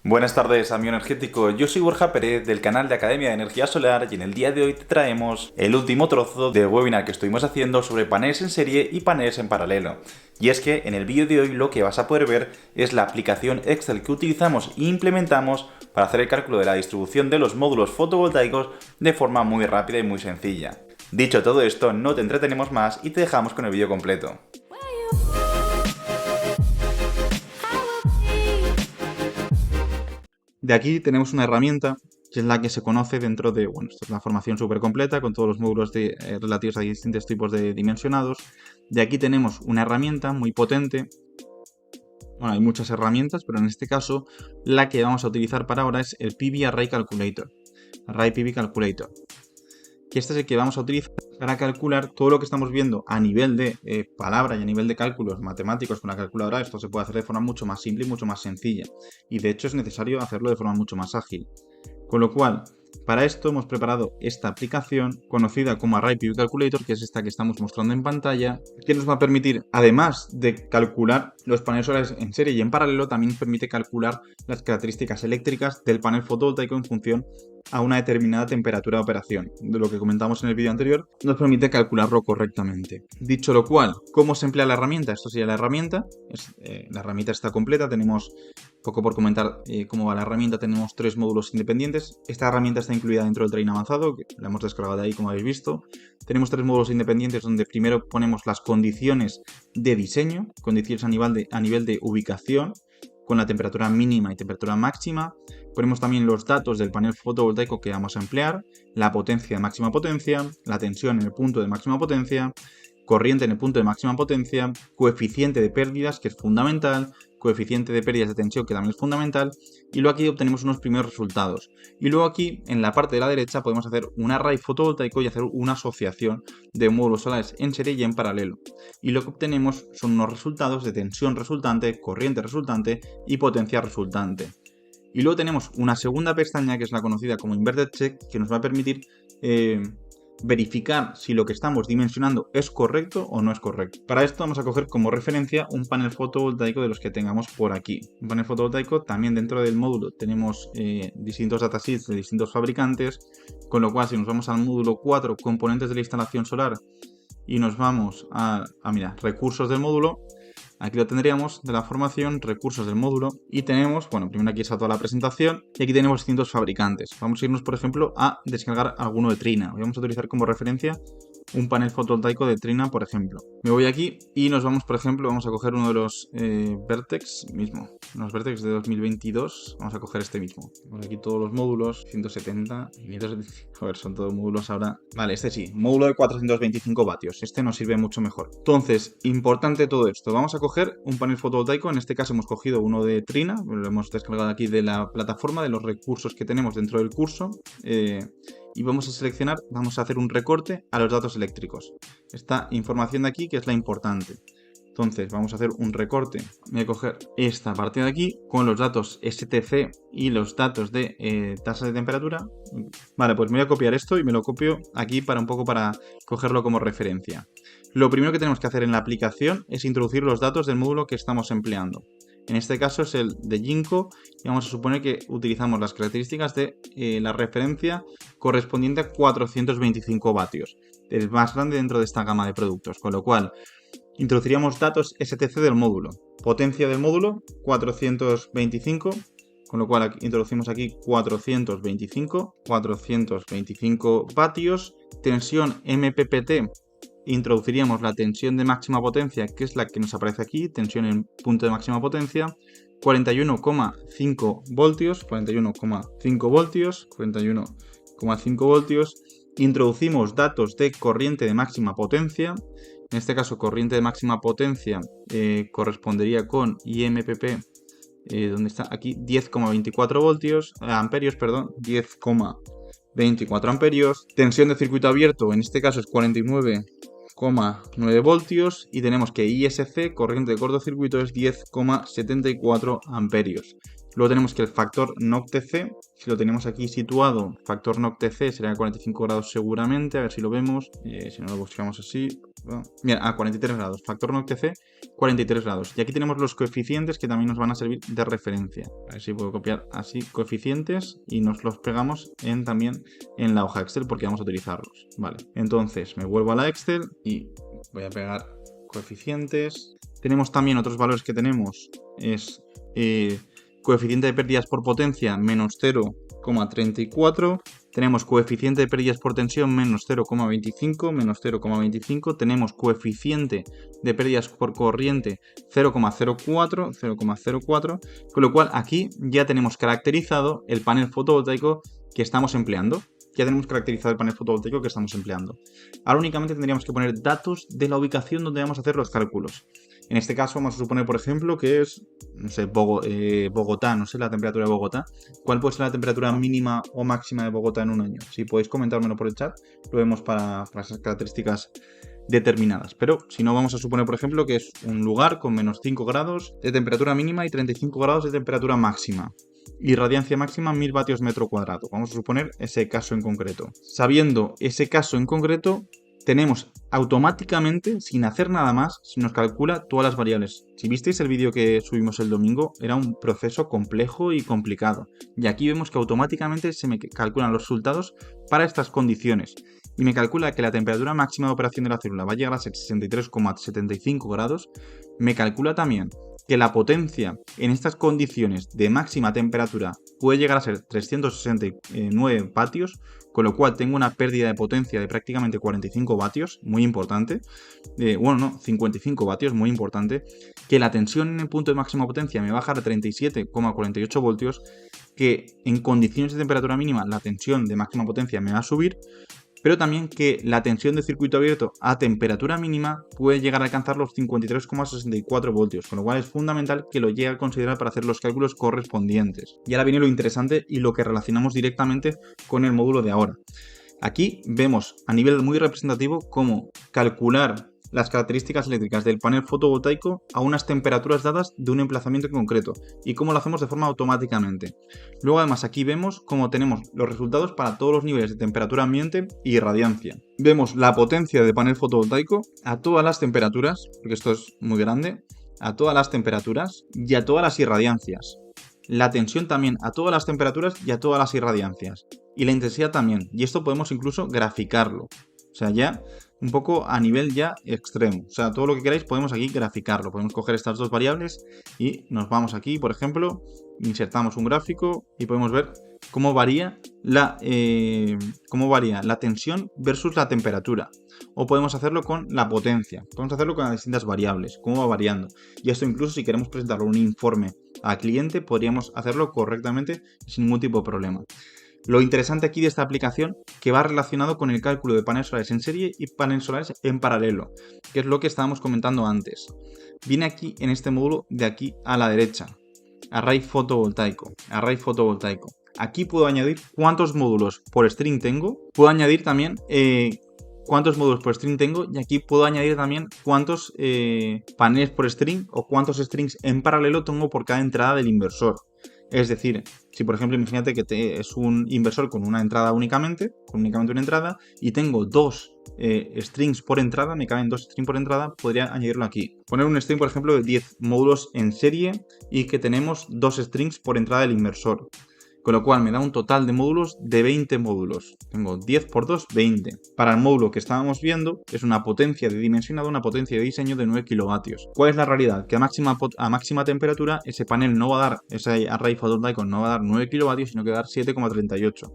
Buenas tardes, amigo energético. Yo soy Borja Pérez del canal de Academia de Energía Solar y en el día de hoy te traemos el último trozo del webinar que estuvimos haciendo sobre paneles en serie y paneles en paralelo. Y es que en el vídeo de hoy lo que vas a poder ver es la aplicación Excel que utilizamos e implementamos para hacer el cálculo de la distribución de los módulos fotovoltaicos de forma muy rápida y muy sencilla. Dicho todo esto, no te entretenemos más y te dejamos con el vídeo completo. De aquí tenemos una herramienta que es la que se conoce dentro de, bueno, esto es una formación súper completa con todos los módulos relativos a distintos tipos de dimensionados. De aquí tenemos una herramienta muy potente. Bueno, hay muchas herramientas, pero en este caso la que vamos a utilizar para ahora es el PV Array Calculator. Array PV Calculator. Que este es el que vamos a utilizar para calcular todo lo que estamos viendo a nivel de palabra y a nivel de cálculos matemáticos con la calculadora. Esto se puede hacer de forma mucho más simple y mucho más sencilla. Y de hecho es necesario hacerlo de forma mucho más ágil. Con lo cual, para esto hemos preparado esta aplicación conocida como Array PV Calculator, que es esta que estamos mostrando en pantalla, que nos va a permitir, además de calcular los paneles solares en serie y en paralelo, también permite calcular las características eléctricas del panel fotovoltaico en función a una determinada temperatura de operación. De lo que comentamos en el vídeo anterior, nos permite calcularlo correctamente. Dicho lo cual, ¿cómo se emplea la herramienta? Esto sería la herramienta. La herramienta está completa, tenemos poco por comentar cómo va la herramienta. Tenemos 3 módulos independientes. Esta herramienta está incluida dentro del Train avanzado, que la hemos descargado de ahí, como habéis visto. Tenemos 3 módulos independientes donde primero ponemos las condiciones de diseño, condiciones a nivel de ubicación, con la temperatura mínima y temperatura máxima. Ponemos también los datos del panel fotovoltaico que vamos a emplear, la potencia de máxima potencia, la tensión en el punto de máxima potencia, corriente en el punto de máxima potencia, coeficiente de pérdidas, que es fundamental, coeficiente de pérdidas de tensión, que también es fundamental, y luego aquí obtenemos unos primeros resultados. Y luego aquí, en la parte de la derecha, podemos hacer un array fotovoltaico y hacer una asociación de módulos solares en serie y en paralelo. Y lo que obtenemos son unos resultados de tensión resultante, corriente resultante y potencia resultante. Y luego tenemos una segunda pestaña, que es la conocida como Inverted Check, que nos va a permitir verificar si lo que estamos dimensionando es correcto o no es correcto. Para esto vamos a coger como referencia un panel fotovoltaico de los que tengamos por aquí. Un panel fotovoltaico, también dentro del módulo tenemos distintos datasheets de distintos fabricantes, con lo cual si nos vamos al módulo 4, componentes de la instalación solar, y nos vamos a mira, recursos del módulo, aquí lo tendríamos de la formación, recursos del módulo, y tenemos, bueno, primero aquí está toda la presentación, y aquí tenemos distintos fabricantes. Vamos a irnos, por ejemplo, a descargar alguno de Trina. Vamos a utilizar como referencia un panel fotovoltaico de Trina, por ejemplo. Me voy aquí y nos vamos, por ejemplo, vamos a coger uno de los Vertex mismo. Unos Vertex de 2022. Vamos a coger este mismo. Por aquí todos los módulos, 170, 575. A ver, son todos módulos ahora. Vale, este sí, módulo de 425 vatios. Este nos sirve mucho mejor. Entonces, importante todo esto. Vamos a coger un panel fotovoltaico. En este caso hemos cogido uno de Trina. Lo hemos descargado aquí de la plataforma, de los recursos que tenemos dentro del curso. Y vamos a seleccionar, vamos a hacer un recorte a los datos eléctricos. Esta información de aquí que es la importante. Entonces vamos a hacer un recorte. Voy a coger esta parte de aquí con los datos STC y los datos de tasa de temperatura. Vale, pues me voy a copiar esto y me lo copio aquí para un poco para cogerlo como referencia. Lo primero que tenemos que hacer en la aplicación es introducir los datos del módulo que estamos empleando. En este caso es el de Jinko y vamos a suponer que utilizamos las características de la referencia correspondiente a 425 vatios. Es más grande dentro de esta gama de productos, con lo cual introduciríamos datos STC del módulo. Potencia del módulo 425, con lo cual introducimos aquí 425 vatios. Tensión MPPT. Introduciríamos la tensión de máxima potencia, que es la que nos aparece aquí, tensión en punto de máxima potencia, 41,5 voltios, 41,5 voltios. Introducimos datos de corriente de máxima potencia. En este caso, corriente de máxima potencia correspondería con IMPP, donde está aquí 10,24 voltios, amperios, perdón, 10,24 amperios. Tensión de circuito abierto, en este caso es 49,9 voltios. Y tenemos que ISC, corriente de cortocircuito, es 10,74 amperios. Luego tenemos que el factor NOC-TC, si lo tenemos aquí situado, factor NOC-TC sería 45 grados seguramente, a ver si lo vemos, si no lo buscamos así. Mira, a 43 grados, factor NOC-TC 43 grados. Y aquí tenemos los coeficientes que también nos van a servir de referencia. A ver si puedo copiar así coeficientes y nos los pegamos también en la hoja Excel porque vamos a utilizarlos. Vale, entonces me vuelvo a la Excel y voy a pegar coeficientes. Tenemos también otros valores que tenemos, es coeficiente de pérdidas por potencia menos 0,34. Tenemos coeficiente de pérdidas por tensión menos 0,25. Tenemos coeficiente de pérdidas por corriente 0,04. Con lo cual aquí ya tenemos caracterizado el panel fotovoltaico que estamos empleando. Ahora únicamente tendríamos que poner datos de la ubicación donde vamos a hacer los cálculos. En este caso vamos a suponer, por ejemplo, que es, no sé, Bogotá, no sé la temperatura de Bogotá. ¿Cuál puede ser la temperatura mínima o máxima de Bogotá en un año? Si podéis comentármelo por el chat, lo vemos para esas características determinadas. Pero si no, vamos a suponer, por ejemplo, que es un lugar con menos 5 grados de temperatura mínima y 35 grados de temperatura máxima. Y radiancia máxima 1000 vatios metro cuadrado. Vamos a suponer ese caso en concreto. Sabiendo ese caso en concreto, tenemos automáticamente, sin hacer nada más, se nos calcula todas las variables. Si visteis el vídeo que subimos el domingo, era un proceso complejo y complicado. Y aquí vemos que automáticamente se me calculan los resultados para estas condiciones. Y me calcula que la temperatura máxima de operación de la célula va a llegar a ser 63,75 grados. Me calcula también que la potencia en estas condiciones de máxima temperatura puede llegar a ser 369 vatios, con lo cual tengo una pérdida de potencia de prácticamente 45 vatios, muy importante. 55 vatios, muy importante. Que la tensión en el punto de máxima potencia me va a bajar a 37,48 voltios, que en condiciones de temperatura mínima la tensión de máxima potencia me va a subir, pero también que la tensión de circuito abierto a temperatura mínima puede llegar a alcanzar los 53,64 voltios, con lo cual es fundamental que lo llegue a considerar para hacer los cálculos correspondientes. Y ahora viene lo interesante y lo que relacionamos directamente con el módulo de ahora. Aquí vemos a nivel muy representativo cómo calcular las características eléctricas del panel fotovoltaico a unas temperaturas dadas de un emplazamiento en concreto y cómo lo hacemos de forma automáticamente. Luego además aquí vemos cómo tenemos los resultados para todos los niveles de temperatura ambiente y radiancia. Vemos la potencia del panel fotovoltaico a todas las temperaturas, porque esto es muy grande, a todas las temperaturas y a todas las irradiancias. La tensión también a todas las temperaturas y a todas las irradiancias. Y la intensidad también. Y esto podemos incluso graficarlo. O sea, ya un poco a nivel ya extremo. O sea, todo lo que queráis podemos aquí graficarlo. Podemos coger estas dos variables y nos vamos aquí, por ejemplo, insertamos un gráfico y podemos ver cómo varía la tensión versus la temperatura. O podemos hacerlo con la potencia. Podemos hacerlo con las distintas variables, cómo va variando. Y esto incluso si queremos presentarlo un informe al cliente, podríamos hacerlo correctamente sin ningún tipo de problema. Lo interesante aquí de esta aplicación que va relacionado con el cálculo de paneles solares en serie y paneles solares en paralelo, que es lo que estábamos comentando antes. Viene aquí en este módulo de aquí a la derecha, array fotovoltaico. Aquí puedo añadir cuántos módulos por string tengo, puedo añadir también cuántos módulos por string tengo y aquí puedo añadir también cuántos paneles por string o cuántos strings en paralelo tengo por cada entrada del inversor. Es decir, si por ejemplo imagínate que es un inversor con una entrada únicamente una entrada, y tengo dos strings por entrada, me caben dos strings por entrada, podría añadirlo aquí. Poner un string, por ejemplo, de 10 módulos en serie y que tenemos dos strings por entrada del inversor. Con lo cual me da un total de módulos de 20 módulos. Tengo 10 por 2, 20. Para el módulo que estábamos viendo es una potencia de dimensionado, una potencia de diseño de 9 kilovatios. ¿Cuál es la realidad? Que a máxima temperatura ese panel no va a dar, ese array fotovoltaico no va a dar 9 kilovatios, sino que va a dar 7,38.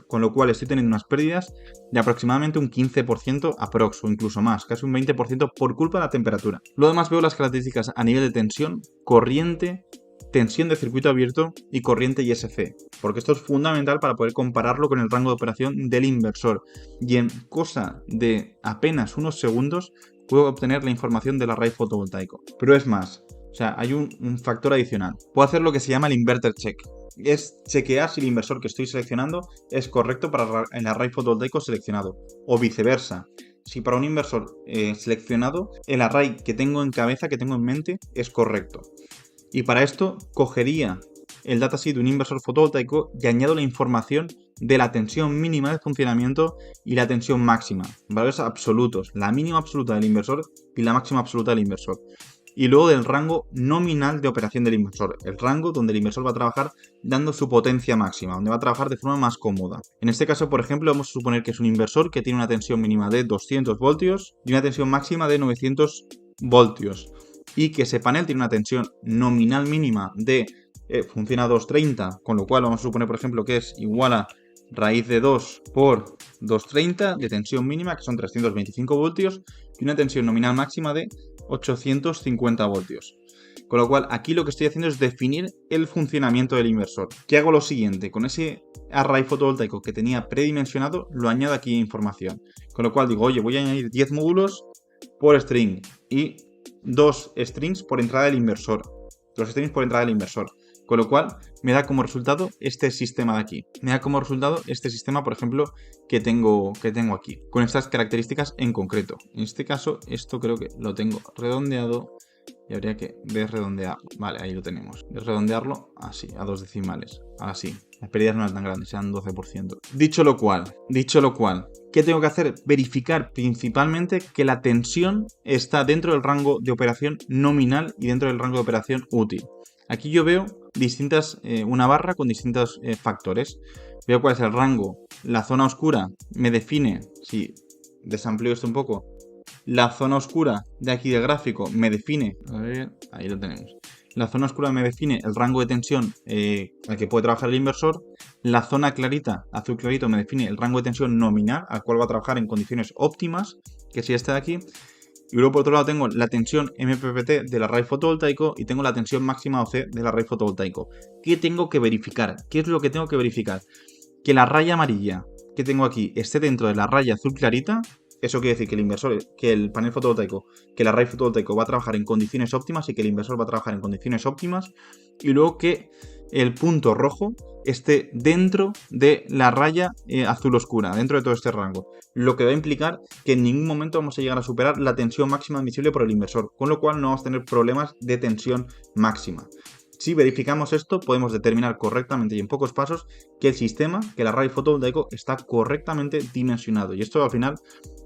Con lo cual estoy teniendo unas pérdidas de aproximadamente un 15% aprox, o incluso más, casi un 20% por culpa de la temperatura. Lo demás veo las características a nivel de tensión, corriente, tensión de circuito abierto y corriente ISC, porque esto es fundamental para poder compararlo con el rango de operación del inversor y en cosa de apenas unos segundos puedo obtener la información del array fotovoltaico. Pero es más, o sea, hay un factor adicional. Puedo hacer lo que se llama el inverter check. Es chequear si el inversor que estoy seleccionando es correcto para el array fotovoltaico seleccionado o viceversa. Si para un inversor seleccionado el array que tengo en cabeza, que tengo en mente, es correcto. Y para esto cogería el datasheet de un inversor fotovoltaico y añado la información de la tensión mínima de funcionamiento y la tensión máxima, valores absolutos, la mínima absoluta del inversor y la máxima absoluta del inversor. Y luego del rango nominal de operación del inversor, el rango donde el inversor va a trabajar dando su potencia máxima, donde va a trabajar de forma más cómoda. En este caso, por ejemplo, vamos a suponer que es un inversor que tiene una tensión mínima de 200 voltios y una tensión máxima de 900 voltios. Y que ese panel tiene una tensión nominal mínima de funciona a 230, con lo cual vamos a suponer, por ejemplo, que es igual a raíz de 2 por 230 de tensión mínima, que son 325 voltios, y una tensión nominal máxima de 850 voltios. Con lo cual, aquí lo que estoy haciendo es definir el funcionamiento del inversor. ¿Qué hago lo siguiente? Con ese array fotovoltaico que tenía predimensionado, lo añado aquí información. Con lo cual digo, oye, voy a añadir 10 módulos por string y 2 strings por entrada del inversor. 2 strings por entrada del inversor. Con lo cual, me da como resultado este sistema de aquí. Me da como resultado este sistema, por ejemplo, que tengo aquí. Con estas características en concreto. En este caso, esto creo que lo tengo redondeado. Y habría que desredondear. Vale, ahí lo tenemos. Desredondearlo así, a 2 decimales. Así. Las pérdidas no eran tan grandes, eran 12%. Dicho lo cual, ¿qué tengo que hacer? Verificar principalmente que la tensión está dentro del rango de operación nominal y dentro del rango de operación útil. Aquí yo veo una barra con distintos factores. Veo cuál es el rango. La zona oscura me define, si desamplío esto un poco, la zona oscura de aquí del gráfico me define, a ver, ahí lo tenemos. La zona oscura me define el rango de tensión al que puede trabajar el inversor. La zona clarita, azul clarito, me define el rango de tensión nominal al cual va a trabajar en condiciones óptimas, que es este de aquí. Y luego por otro lado tengo la tensión MPPT del array fotovoltaico y tengo la tensión máxima OC del array fotovoltaico. ¿Qué tengo que verificar? ¿Qué es lo que tengo que verificar? Que la raya amarilla que tengo aquí esté dentro de la raya azul clarita. Eso quiere decir que el inversor, que el panel fotovoltaico, que el array fotovoltaico va a trabajar en condiciones óptimas y que el inversor va a trabajar en condiciones óptimas. Y luego que el punto rojo esté dentro de la raya azul oscura, dentro de todo este rango. Lo que va a implicar que en ningún momento vamos a llegar a superar la tensión máxima admisible por el inversor, con lo cual no vamos a tener problemas de tensión máxima. Si verificamos esto, podemos determinar correctamente y en pocos pasos que el array fotovoltaico está correctamente dimensionado. Y esto al final,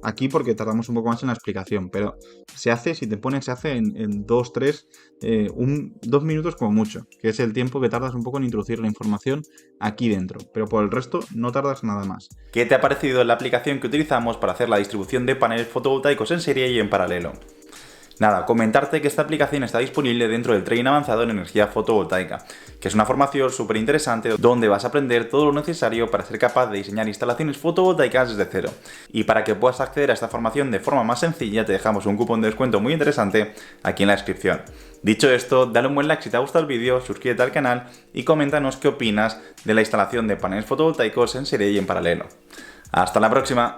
aquí porque tardamos un poco más en la explicación, pero se hace, si te pones, se hace en 2, 3, 2 minutos como mucho, que es el tiempo que tardas un poco en introducir la información aquí dentro. Pero por el resto no tardas nada más. ¿Qué te ha parecido la aplicación que utilizamos para hacer la distribución de paneles fotovoltaicos en serie y en paralelo? Nada, comentarte que esta aplicación está disponible dentro del Training Avanzado en Energía Fotovoltaica, que es una formación súper interesante donde vas a aprender todo lo necesario para ser capaz de diseñar instalaciones fotovoltaicas desde cero. Y para que puedas acceder a esta formación de forma más sencilla, te dejamos un cupón de descuento muy interesante aquí en la descripción. Dicho esto, dale un buen like si te ha gustado el vídeo, suscríbete al canal y coméntanos qué opinas de la instalación de paneles fotovoltaicos en serie y en paralelo. ¡Hasta la próxima!